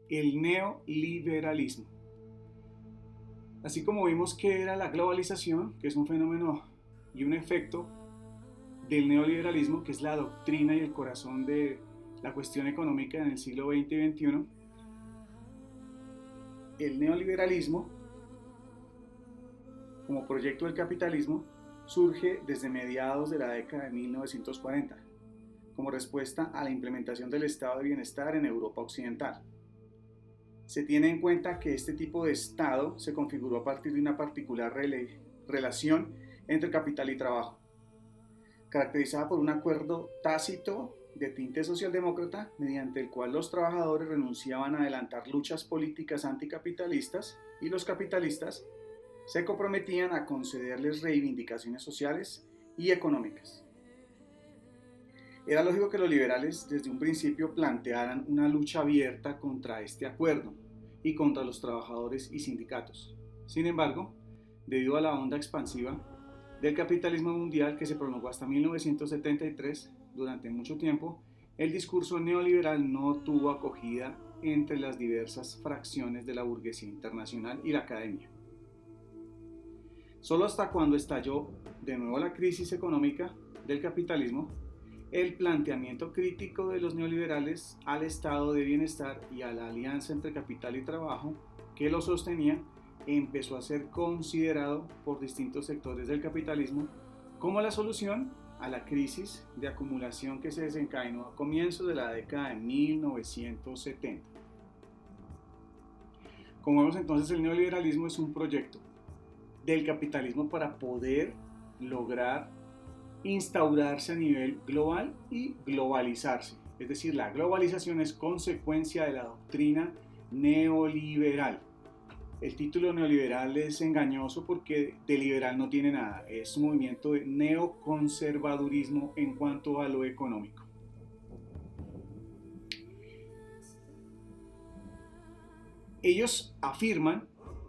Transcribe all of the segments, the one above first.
el neoliberalismo. Así como vimos que era la globalización, que es un fenómeno y un efecto del neoliberalismo, que es la doctrina y el corazón de la cuestión económica en el siglo XX y XXI, el neoliberalismo, como proyecto del capitalismo, surge desde mediados de la década de 1940, como respuesta a la implementación del estado de bienestar en Europa Occidental. Se tiene en cuenta que este tipo de estado se configuró a partir de una particular relación entre capital y trabajo, caracterizada por un acuerdo tácito de tinte socialdemócrata mediante el cual los trabajadores renunciaban a adelantar luchas políticas anticapitalistas y los capitalistas se comprometían a concederles reivindicaciones sociales y económicas. Era lógico que los liberales desde un principio plantearan una lucha abierta contra este acuerdo y contra los trabajadores y sindicatos. Sin embargo, debido a la onda expansiva del capitalismo mundial que se prolongó hasta 1973, durante mucho tiempo, el discurso neoliberal no tuvo acogida entre las diversas fracciones de la burguesía internacional y la academia. Solo hasta cuando estalló de nuevo la crisis económica del capitalismo, el planteamiento crítico de los neoliberales al estado de bienestar y a la alianza entre capital y trabajo que lo sostenía empezó a ser considerado por distintos sectores del capitalismo como la solución a la crisis de acumulación que se desencadenó a comienzos de la década de 1970. Como vemos entonces, el neoliberalismo es un proyecto del capitalismo para poder lograr instaurarse a nivel global y globalizarse. Es decir, la globalización es consecuencia de la doctrina neoliberal. El título neoliberal es engañoso porque de liberal no tiene nada. Es un movimiento de neoconservadurismo en cuanto a lo económico. Ellos afirman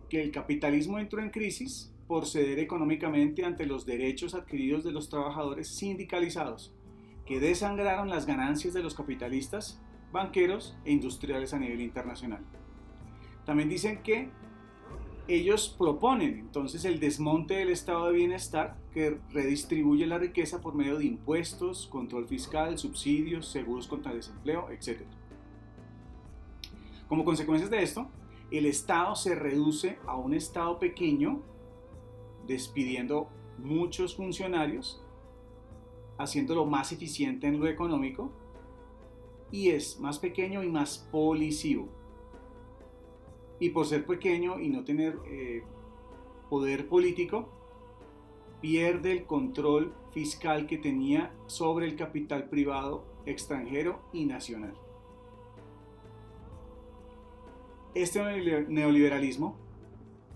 que el capitalismo entró en crisis por ceder económicamente ante los derechos adquiridos de los trabajadores sindicalizados, que desangraron las ganancias de los capitalistas, banqueros e industriales a nivel internacional. También dicen que ellos proponen entonces el desmonte del estado de bienestar que redistribuye la riqueza por medio de impuestos, control fiscal, subsidios, seguros contra el desempleo, etc. Como consecuencias de esto, el Estado se reduce a un Estado pequeño, despidiendo muchos funcionarios, haciéndolo más eficiente en lo económico, y es más pequeño y más policivo. Y por ser pequeño y no tener poder político, pierde el control fiscal que tenía sobre el capital privado extranjero y nacional. Este neoliberalismo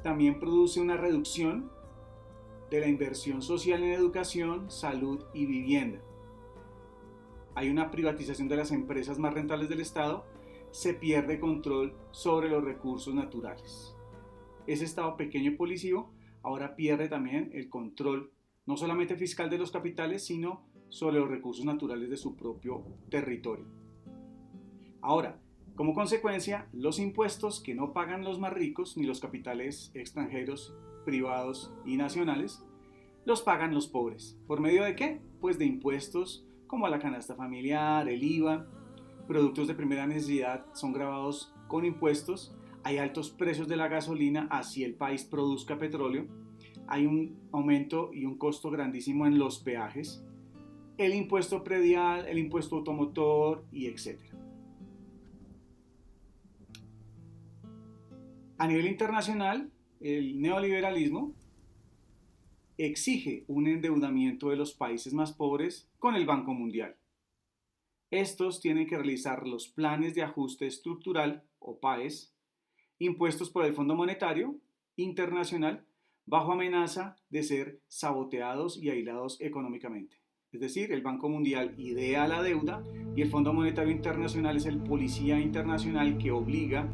también produce una reducción de la inversión social en educación, salud y vivienda. Hay una privatización de las empresas más rentables del Estado, se pierde control sobre los recursos naturales. Ese Estado pequeño y policivo ahora pierde también el control, no solamente fiscal de los capitales, sino sobre los recursos naturales de su propio territorio. Ahora, como consecuencia, los impuestos que no pagan los más ricos ni los capitales extranjeros, privados y nacionales, los pagan los pobres. ¿Por medio de qué? Pues de impuestos como la canasta familiar, el IVA, productos de primera necesidad son gravados con impuestos, hay altos precios de la gasolina, así el país produzca petróleo, hay un aumento y un costo grandísimo en los peajes, el impuesto predial, el impuesto automotor y etc. A nivel internacional, el neoliberalismo exige un endeudamiento de los países más pobres con el Banco Mundial. Estos tienen que realizar los planes de ajuste estructural, o PAES, impuestos por el Fondo Monetario Internacional, bajo amenaza de ser saboteados y aislados económicamente. Es decir, el Banco Mundial idea la deuda y el Fondo Monetario Internacional es el policía internacional que obliga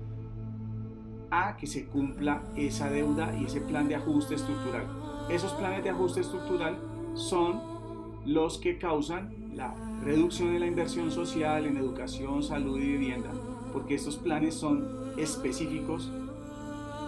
a que se cumpla esa deuda y ese plan de ajuste estructural. Esos planes de ajuste estructural son los que causan la reducción de la inversión social en educación, salud y vivienda, porque estos planes son específicos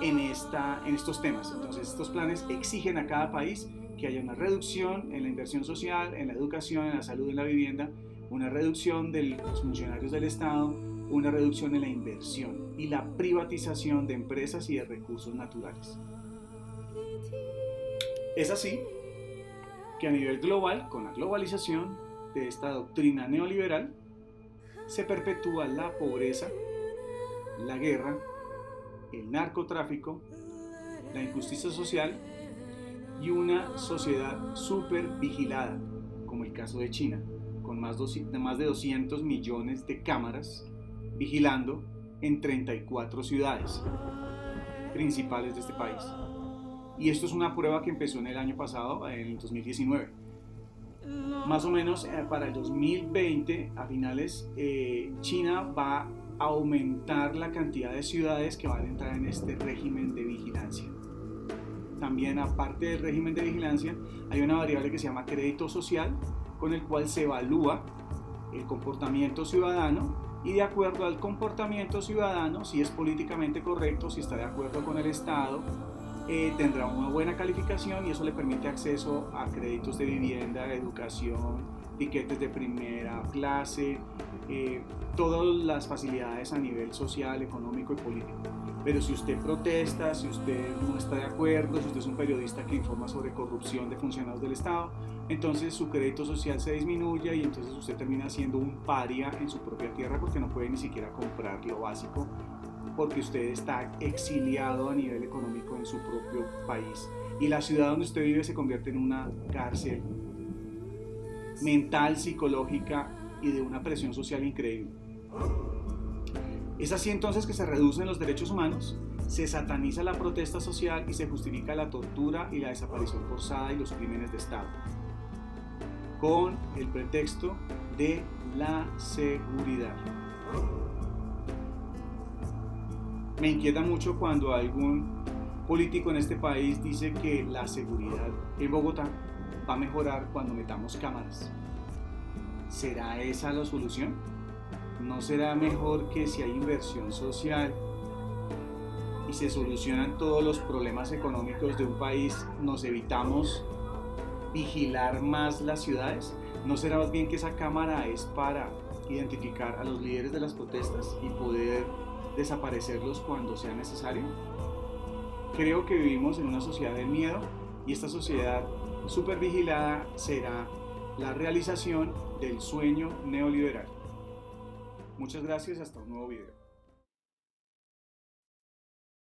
en estos temas. Entonces estos planes exigen a cada país que haya una reducción en la inversión social, en la educación, en la salud, en la vivienda, una reducción de los funcionarios del Estado, una reducción en la inversión y la privatización de empresas y de recursos naturales. Es así que a nivel global, con la globalización de esta doctrina neoliberal, se perpetúa la pobreza, la guerra, el narcotráfico, la injusticia social y una sociedad súper vigilada, como el caso de China, con más de 200 millones de cámaras vigilando en 34 ciudades principales de este país. Y esto es una prueba que empezó en el año pasado, en el 2019. Más o menos para el 2020, a finales, China va a aumentar la cantidad de ciudades que van a entrar en este régimen de vigilancia. También, aparte del régimen de vigilancia, hay una variable que se llama crédito social, con el cual se evalúa el comportamiento ciudadano y de acuerdo al comportamiento ciudadano, si es políticamente correcto, si está de acuerdo con el Estado, tendrá una buena calificación y eso le permite acceso a créditos de vivienda, educación, tiquetes de primera clase, todas las facilidades a nivel social, económico y político. Pero si usted protesta, si usted no está de acuerdo, si usted es un periodista que informa sobre corrupción de funcionarios del Estado, entonces su crédito social se disminuye y entonces usted termina siendo un paria en su propia tierra porque no puede ni siquiera comprar lo básico, porque usted está exiliado a nivel económico en su propio país. Y la ciudad donde usted vive se convierte en una cárcel mental, psicológica y de una presión social increíble. Es así entonces que se reducen los derechos humanos, se sataniza la protesta social y se justifica la tortura y la desaparición forzada y los crímenes de Estado, con el pretexto de la seguridad. Me inquieta mucho cuando algún político en este país dice que la seguridad en Bogotá va a mejorar cuando metamos cámaras. ¿Será esa la solución? ¿No será mejor que si hay inversión social y se solucionan todos los problemas económicos de un país, nos evitamos vigilar más las ciudades? ¿No será más bien que esa cámara es para identificar a los líderes de las protestas y poder desaparecerlos cuando sea necesario? Creo que vivimos en una sociedad del miedo y esta sociedad súper vigilada será la realización del sueño neoliberal. Muchas gracias, hasta un nuevo video.